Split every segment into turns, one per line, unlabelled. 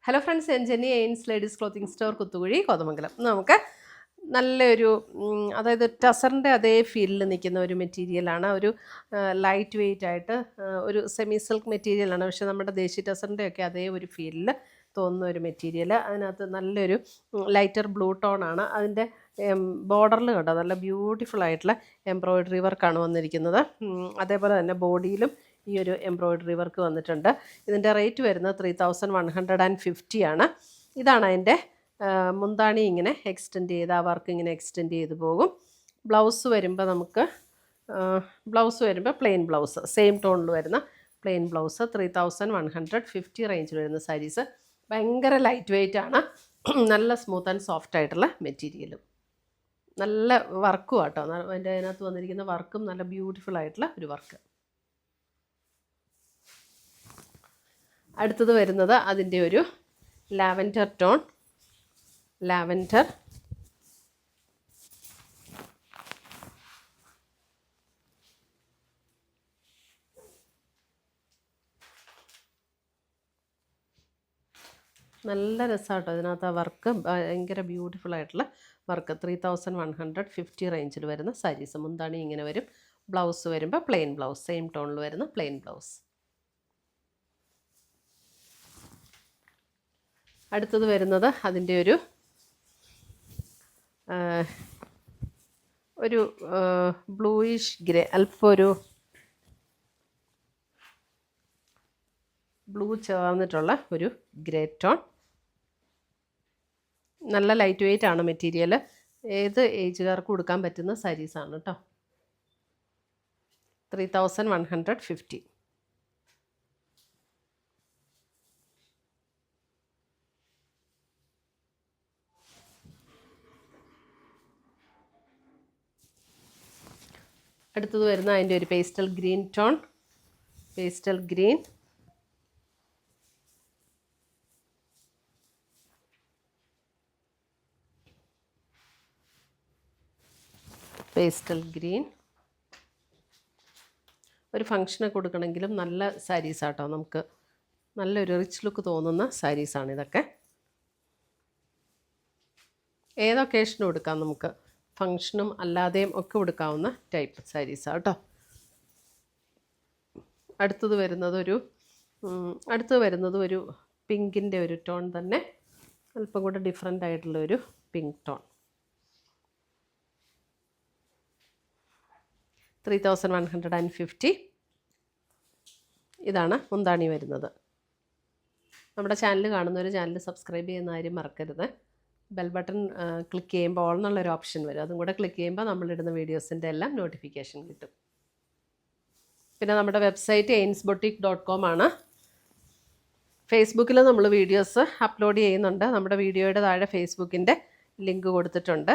Hello friends, ഞാൻ Jenny എയിൻസ് ladies clothing store Kuthukuzhy Kothamangalam. നമുക്ക് നല്ലൊരു അതായത് ടസറിൻ്റെ അതേ ഫീലിൽ നിൽക്കുന്ന ഒരു മെറ്റീരിയലാണ്. ഒരു ലൈറ്റ് വെയ്റ്റ് ആയിട്ട് ഒരു സെമി സിൽക്ക് മെറ്റീരിയലാണ്. പക്ഷേ നമ്മുടെ ദേശി ടസറിൻ്റെയൊക്കെ അതേ ഒരു ഫീലിൽ തോന്നുന്ന ഒരു മെറ്റീരിയൽ. അതിനകത്ത് നല്ലൊരു ലൈറ്റർ ബ്ലൂ ടോണാണ്. അതിൻ്റെ ബോർഡറിൽ കണ്ടോ നല്ല ബ്യൂട്ടിഫുൾ ആയിട്ടുള്ള എംബ്രോയ്ഡറി വർക്കാണ് വന്നിരിക്കുന്നത്. അതേപോലെ തന്നെ ബോഡിയിലും ഈ ഒരു എംബ്രോയ്ഡറി വർക്ക് വന്നിട്ടുണ്ട്. ഇതിൻ്റെ റേറ്റ് വരുന്നത് 3150 ആണ്. ഇതാണ് അതിൻ്റെ മുന്താണി. ഇങ്ങനെ എക്സ്റ്റെൻഡ് ചെയ്ത് ആ വർക്ക് ഇങ്ങനെ എക്സ്റ്റെൻഡ് ചെയ്ത് പോകും. ബ്ലൗസ് വരുമ്പോൾ പ്ലെയിൻ ബ്ലൗസ്, സെയിം ടോണിൽ വരുന്ന പ്ലെയിൻ ബ്ലൗസ്. 3150 റേഞ്ചിൽ വരുന്ന സാരീസ്. ഭയങ്കര ലൈറ്റ് വെയ്റ്റ് ആണ്. നല്ല സ്മൂത്ത് ആൻഡ് സോഫ്റ്റ് ആയിട്ടുള്ള മെറ്റീരിയലും നല്ല വർക്കും ആട്ടോ. അതിനകത്ത് വന്നിരിക്കുന്ന വർക്കും നല്ല ബ്യൂട്ടിഫുൾ ആയിട്ടുള്ള ഒരു വർക്ക്. അടുത്തത് വരുന്നത് അതിൻ്റെ ഒരു ലാവൻഡർ ടോൺ. ലാവൻഡർ നല്ല രസമാട്ടോ. ഇതിനകത്ത് ആ വർക്ക് ഭയങ്കര ബ്യൂട്ടിഫുൾ ആയിട്ടുള്ള വർക്ക്. 3150 റേഞ്ചിൽ വരുന്ന സാരീസ്. മുന്താണി ഇങ്ങനെ വരും. ബ്ലൗസ് വരുമ്പോൾ പ്ലെയിൻ ബ്ലൗസ്, സെയിം ടോണിൽ വരുന്ന പ്ലെയിൻ ബ്ലൗസ്. അടുത്തത് വരുന്നത് അതിൻ്റെ ഒരു ബ്ലൂയിഷ് ഗ്രേ, അല്പം ഒരു ബ്ലൂ ചേർന്നിട്ടുള്ള ഒരു ഗ്രേ ടോൺ. നല്ല ലൈറ്റ് വെയ്റ്റ് ആണ് മെറ്റീരിയൽ. ഏത് ഏജുകാർക്ക് കൊടുക്കാൻ പറ്റുന്ന സാരീസാണ് കേട്ടോ. 3150. അടുത്തത് വരുന്ന അതിൻ്റെ ഒരു pastel green tone. Pastel green, pastel green. ഒരു ഫങ്ഷനൊക്കെ കൊടുക്കണമെങ്കിലും നല്ല സാരീസാട്ടോ. നമുക്ക് നല്ലൊരു റിച്ച് ലുക്ക് തോന്നുന്ന സാരീസാണ് ഇതൊക്കെ. ഏത് ഒക്കേഷനും കൊടുക്കാം നമുക്ക്. ഫങ്ഷനും അല്ലാതെയും ഒക്കെ കൊടുക്കാവുന്ന ടൈപ്പ് സാരീസാണ് കേട്ടോ. അടുത്തത് വരുന്നത് ഒരു പിങ്കിൻ്റെ ഒരു ടോൺ തന്നെ. അല്പം കൂടെ ഡിഫറെൻ്റ് ആയിട്ടുള്ളൊരു പിങ്ക് ടോൺ. 3150. ഇതാണ് മുന്താണി വരുന്നത്. നമ്മുടെ ചാനൽ കാണുന്നവർ ചാനൽ സബ്സ്ക്രൈബ് ചെയ്യുന്ന കാര്യം മറക്കരുത്. ബെൽ ബട്ടൺ ക്ലിക്ക് ചെയ്യുമ്പോൾ ഓൾ എന്നുള്ളൊരു ഓപ്ഷൻ വരും. അതും കൂടെ ക്ലിക്ക് ചെയ്യുമ്പോൾ നമ്മളിടുന്ന വീഡിയോസിൻ്റെ എല്ലാം നോട്ടിഫിക്കേഷൻ കിട്ടും. പിന്നെ നമ്മുടെ വെബ്സൈറ്റ് ainsboutique.com ആണ്. ഫേസ്ബുക്കിൽ നമ്മൾ വീഡിയോസ് അപ്ലോഡ് ചെയ്യുന്നുണ്ട്. നമ്മുടെ വീഡിയോയുടെ താഴെ ഫേസ്ബുക്കിൻ്റെ ലിങ്ക് കൊടുത്തിട്ടുണ്ട്.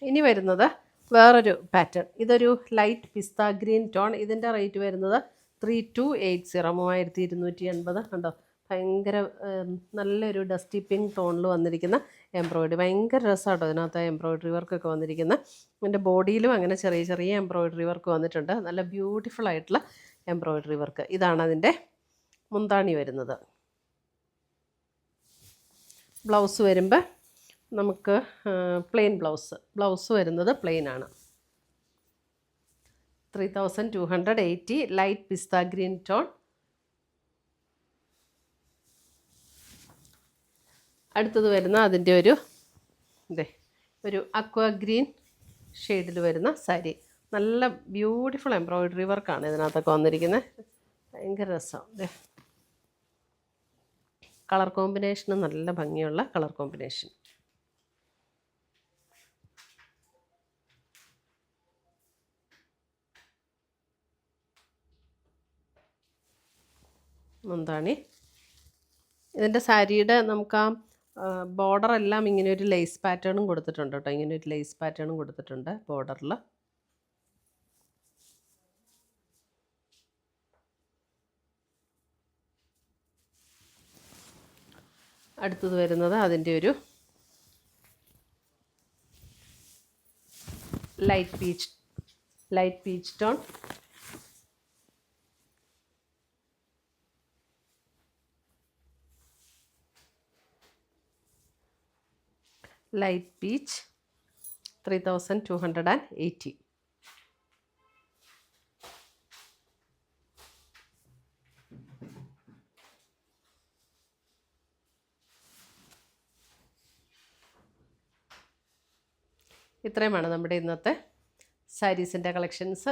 ഇനി വരുന്നത് വേറൊരു പാറ്റേൺ. ഇതൊരു ലൈറ്റ് പിസ്ത ഗ്രീൻ ടോൺ. ഇതിൻ്റെ റേറ്റ് വരുന്നത് 3280, 3280. കണ്ടോ, ഭയങ്കര നല്ലൊരു ഡസ്റ്റി പിങ്ക് ടോണിൽ വന്നിരിക്കുന്ന എംബ്രോയ്ഡറി. ഭയങ്കര രസമാട്ടോ ഇതിനകത്ത് എംബ്രോയ്ഡറി വർക്കൊക്കെ വന്നിരിക്കുന്നത്. എൻ്റെ ബോഡിയിലും അങ്ങനെ ചെറിയ ചെറിയ എംബ്രോയ്ഡറി വർക്ക് വന്നിട്ടുണ്ട്. നല്ല ബ്യൂട്ടിഫുൾ ആയിട്ടുള്ള എംബ്രോയ്ഡറി വർക്ക്. ഇതാണ് അതിൻ്റെ മുന്താണി വരുന്നത്. ബ്ലൗസ് വരുമ്പോൾ നമുക്ക് പ്ലെയിൻ ബ്ലൗസ് വരുന്നത് പ്ലെയിൻ ആണ്. 3280, ലൈറ്റ് പിസ്ത ഗ്രീൻ ടോൺ. അടുത്തത് വരുന്ന അതിൻ്റെ ഒരു അക്വ ഗ്രീൻ ഷെയ്ഡിൽ വരുന്ന സാരി. നല്ല ബ്യൂട്ടിഫുൾ എംബ്രോയ്ഡറി വർക്കാണ് ഇതിനകത്തൊക്കെ വന്നിരിക്കുന്നത്. ഭയങ്കര രസം. കളർ കോമ്പിനേഷന് നല്ല ഭംഗിയുള്ള കളർ കോമ്പിനേഷൻ. മുന്താണി. ഇതിൻ്റെ സാരിയുടെ നമുക്ക് ആ ബോർഡറെല്ലാം ഇങ്ങനെ ഒരു ലേസ് പാറ്റേണും കൊടുത്തിട്ടുണ്ട് കേട്ടോ. ഇങ്ങനെ ഒരു ലേസ് പാറ്റേണും കൊടുത്തിട്ടുണ്ട് ബോർഡറിൽ. അടുത്തത് വരുന്നത് അതിൻ്റെ ഒരു light peach tone. Light peach 3280. ഇത്രയുമാണ് നമ്മുടെ ഇന്നത്തെ സാരീസിൻ്റെ കളക്ഷൻസ്.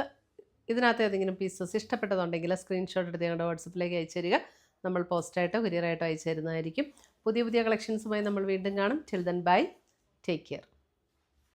ഇതിനകത്ത് ഏതെങ്കിലും പീസസ് ഇഷ്ടപ്പെട്ടതുണ്ടെങ്കിൽ സ്ക്രീൻഷോട്ട് എടുത്ത് ഞങ്ങളുടെ വാട്സപ്പിലേക്ക് അയച്ചു തരിക. നമ്മൾ പോസ്റ്റായിട്ടോ കൊറിയറായിട്ടോ അയച്ചു തരുന്നതായിരിക്കും. പുതിയ പുതിയ കളക്ഷൻസുമായി നമ്മൾ വീണ്ടും കാണും. Till then bye, take care.